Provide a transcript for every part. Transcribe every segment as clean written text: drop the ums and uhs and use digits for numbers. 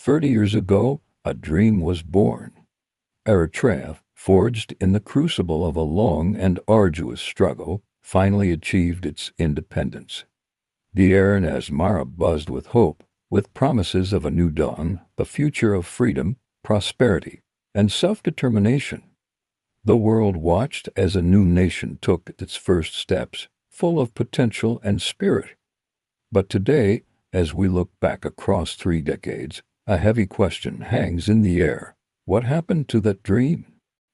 30 years ago, a dream was born. Eritrea, forged in the crucible of a long and arduous struggle, finally achieved its independence. The air in Asmara buzzed with hope, with promises of a new dawn, the future of freedom, prosperity, and self-determination. The world watched as a new nation took its first steps, full of potential and spirit. But today, as we look back across 3 decades, a heavy question hangs in the air. What happened to that dream?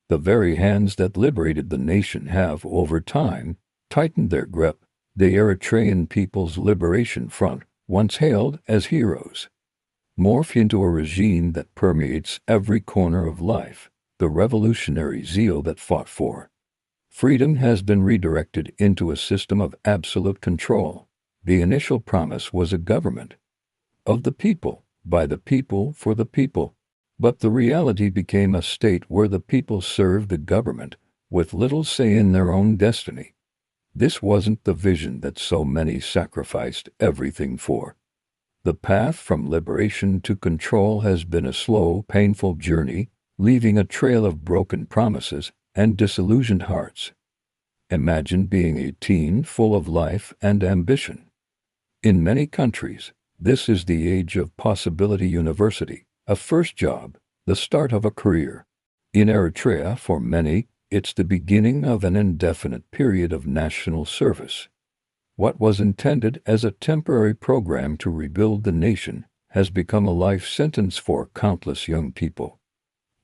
The very hands that liberated the nation have, over time, tightened their grip. The Eritrean People's Liberation Front, once hailed as heroes, morphed into a regime that permeates every corner of life. The revolutionary zeal that fought for freedom has been redirected into a system of absolute control. The initial promise was a government of the people, by the people, for the people. But the reality became a state where the people served the government, with little say in their own destiny. This wasn't the vision that so many sacrificed everything for. The path from liberation to control has been a slow, painful journey, leaving a trail of broken promises and disillusioned hearts. Imagine being a teen full of life and ambition. In many countries, this is the age of possibility: university, a first job, the start of a career. In Eritrea, for many, it's the beginning of an indefinite period of national service. What was intended as a temporary program to rebuild the nation has become a life sentence for countless young people.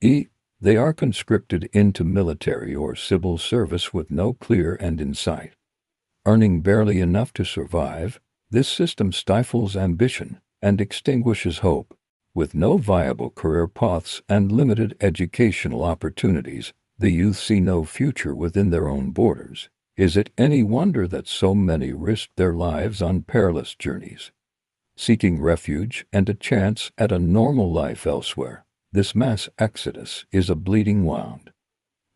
They are conscripted into military or civil service with no clear end in sight. Earning barely enough to survive, this system stifles ambition and extinguishes hope. With no viable career paths and limited educational opportunities, the youth see no future within their own borders. Is it any wonder that so many risked their lives on perilous journeys, seeking refuge and a chance at a normal life elsewhere? This mass exodus is a bleeding wound,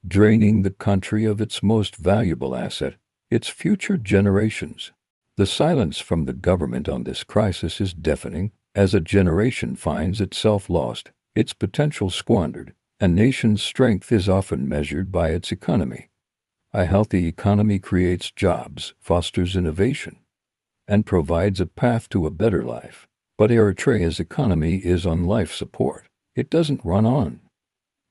draining the country of its most valuable asset, its future generations. The silence from the government on this crisis is deafening. As a generation finds itself lost, its potential squandered, a nation's strength is often measured by its economy. A healthy economy creates jobs, fosters innovation, and provides a path to a better life. But Eritrea's economy is on life support. It doesn't run on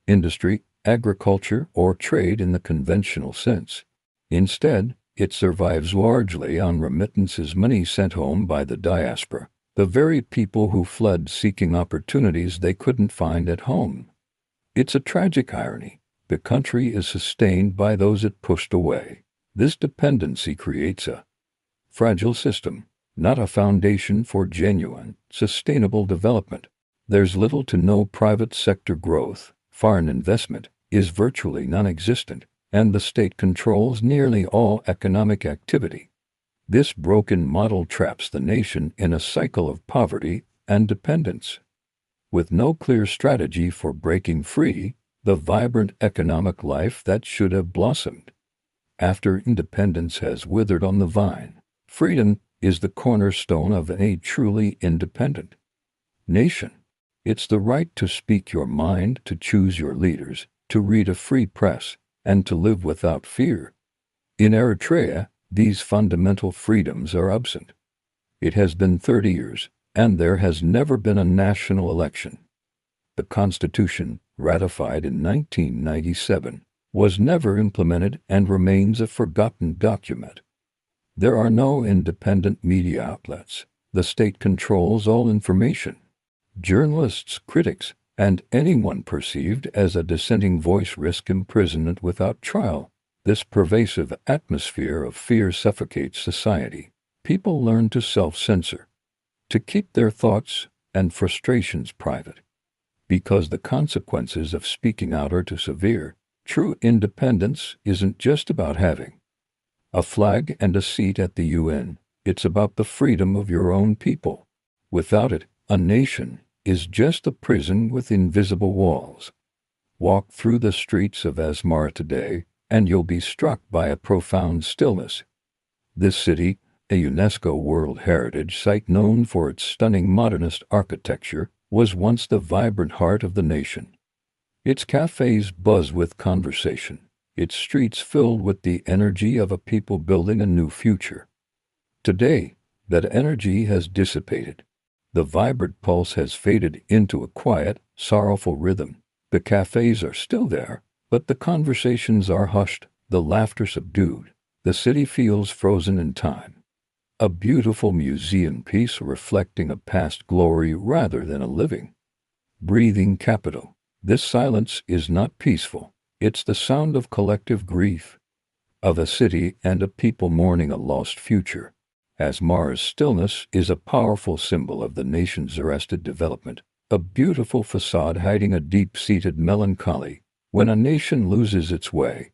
industry, agriculture, or trade in the conventional sense. Instead, it survives largely on remittances, money sent home by the diaspora, the very people who fled seeking opportunities they couldn't find at home. It's a tragic irony. The country is sustained by those it pushed away. This dependency creates a fragile system, not a foundation for genuine, sustainable development. There's little to no private sector growth, foreign investment is virtually non-existent, and the state controls nearly all economic activity. This broken model traps the nation in a cycle of poverty and dependence. With no clear strategy for breaking free, the vibrant economic life that should have blossomed after independence has withered on the vine. Freedom is the cornerstone of a truly independent nation. It's the right to speak your mind, to choose your leaders, to read a free press, and to live without fear. In Eritrea, these fundamental freedoms are absent. It has been 30 years, and there has never been a national election. The Constitution, ratified in 1997, was never implemented and remains a forgotten document. There are no independent media outlets. The state controls all information. Journalists, critics, and anyone perceived as a dissenting voice risk imprisonment without trial. This pervasive atmosphere of fear suffocates society. People learn to self-censor, to keep their thoughts and frustrations private, because the consequences of speaking out are too severe. True independence isn't just about having a flag and a seat at the UN. It's about the freedom of your own people. Without it, a nation is just a prison with invisible walls. Walk through the streets of Asmara today, and you'll be struck by a profound stillness. This city, a UNESCO World Heritage Site known for its stunning modernist architecture, was once the vibrant heart of the nation. Its cafes buzz with conversation, its streets filled with the energy of a people building a new future. Today, that energy has dissipated. The vibrant pulse has faded into a quiet, sorrowful rhythm. The cafes are still there, but the conversations are hushed, the laughter subdued. The city feels frozen in time. A beautiful museum piece reflecting a past glory rather than a living, breathing capital. This silence is not peaceful. It's the sound of collective grief, of a city and a people mourning a lost future. Asmara's stillness is a powerful symbol of the nation's arrested development, a beautiful facade hiding a deep-seated melancholy. When a nation loses its way,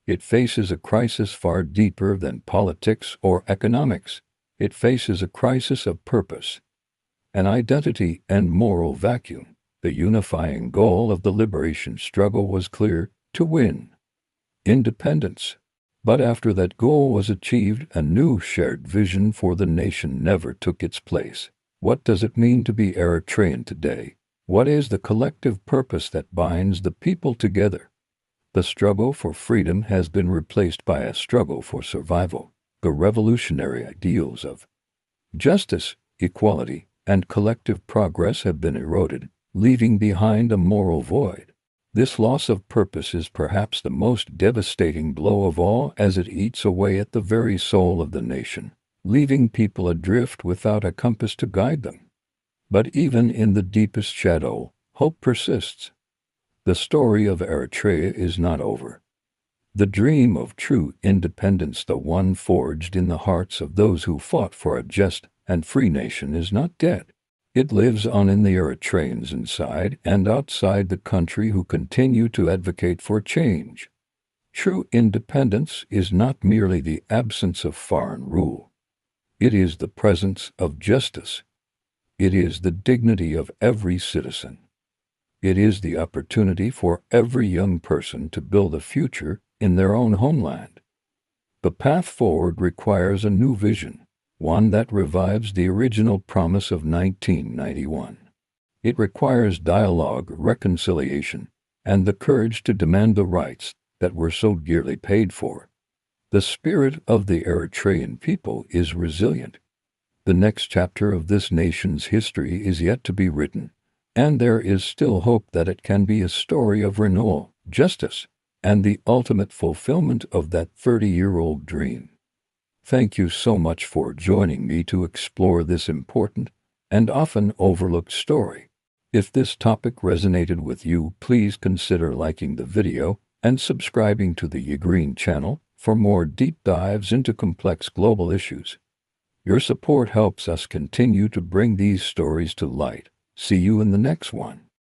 it faces a crisis far deeper than politics or economics. It faces a crisis of purpose, an identity and moral vacuum. The unifying goal of the liberation struggle was clear: to win independence. But after that goal was achieved, a new shared vision for the nation never took its place. What does it mean to be Eritrean today? What is the collective purpose that binds the people together? The struggle for freedom has been replaced by a struggle for survival. The revolutionary ideals of justice, equality, and collective progress have been eroded, leaving behind a moral void. This loss of purpose is perhaps the most devastating blow of all, as it eats away at the very soul of the nation, leaving people adrift without a compass to guide them. But even in the deepest shadow, hope persists. The story of Eritrea is not over. The dream of true independence, the one forged in the hearts of those who fought for a just and free nation, is not dead. It lives on in the Eritreans inside and outside the country who continue to advocate for change. True independence is not merely the absence of foreign rule. It is the presence of justice. It is the dignity of every citizen. It is the opportunity for every young person to build a future in their own homeland. The path forward requires a new vision, one that revives the original promise of 1991. It requires dialogue, reconciliation, and the courage to demand the rights that were so dearly paid for. The spirit of the Eritrean people is resilient. The next chapter of this nation's history is yet to be written, and there is still hope that it can be a story of renewal, justice, and the ultimate fulfillment of that 30-year-old dream. Thank you so much for joining me to explore this important and often overlooked story. If this topic resonated with you, please consider liking the video and subscribing to the Green channel for more deep dives into complex global issues. Your support helps us continue to bring these stories to light. See you in the next one.